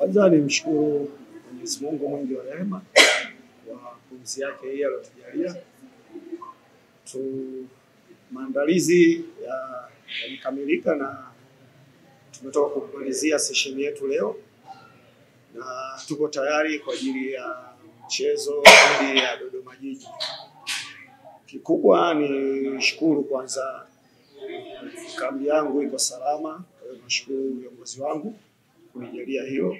Kwanza nimshukuru Mwenyezi Mungu mwingi wa rehema kwa pumzi yake hii aliyotujalia. Maandalizi yamekamilika na tumetoka kumalizia session yetu leo na tuko tayari kwa ajili ya mchezo dhidi ya Dodoma Jiji. Kikubwa ni shukuru kwanza kambi yangu iko salama, nashukuru viongozi wangu kunijalia hilo.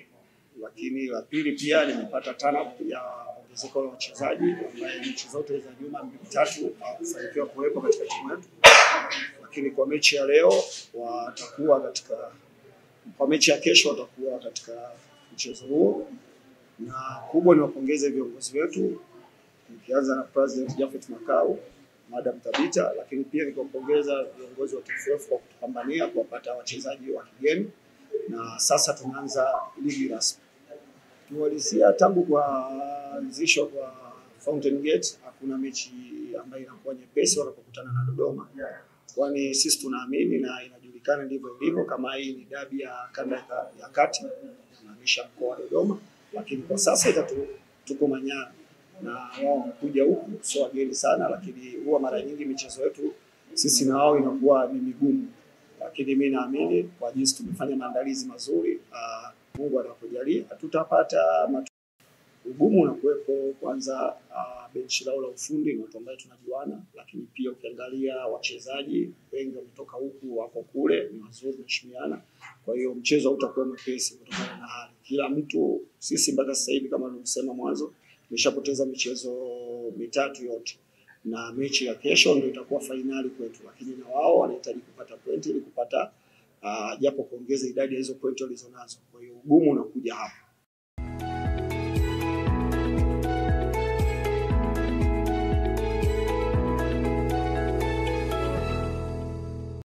Lakini la pili pia nimepata turn-up ya ongezeko la wachezaji ambaye mechi zote za nyuma 2-3 hawakufanikiwa kuwepo katika timu yetu. Lakini kwa mechi ya leo kwa mechi ya kesho watakuwa katika mchezo huo. Na kubwa ni wapongeze viongozi wetu, nikianza na President Jafet Makau, Madam Tabita, lakini pia nikupongeza viongozi wa TFF kwa kutupambania kuwapata wachezaji wa kigeni. Na sasa tunaanza ligi rasmi. Tuwalisia tangu kuanzishwa kwa Fountain Gate hakuna mechi ambayo inakuwa nyepesi wanapokutana na Dodoma. Kwani sisi tunaamini na inajulikana ndivyo ilivyo, kama hii ni dabi ya kanda ya kati tunaanisha mkoa wa Dodoma, lakini kwa sasa tuko Manyara na wao wamekuja huku sio wageni sana, lakini huwa mara nyingi michezo yetu sisi na wao inakuwa ni migumu. Lakini mimi naamini kwa jinsi tumefanya maandalizi mazuri, Mungu anapojalia tutapata ugumu unakuwepo. Kwanza benchi lao la ufundi ni watu ambao tunajuana, lakini pia ukiangalia wachezaji wengi wametoka huku wako kule, ni wazuri naheshimiana. Kwa hiyo mchezo utakuwa mwepesi kutokana na hali. Kila mtu sisi mpaka sasa hivi kama nilisema mwanzo tumeshapoteza michezo 3 yote. Na mechi ya kesho ndio itakuwa finali kwetu, lakini na wao wanahitaji kupata pointi ili kupata japo kuongeza idadi ya hizo pointi walizonazo. Kwa hiyo ugumu unakuja hapa.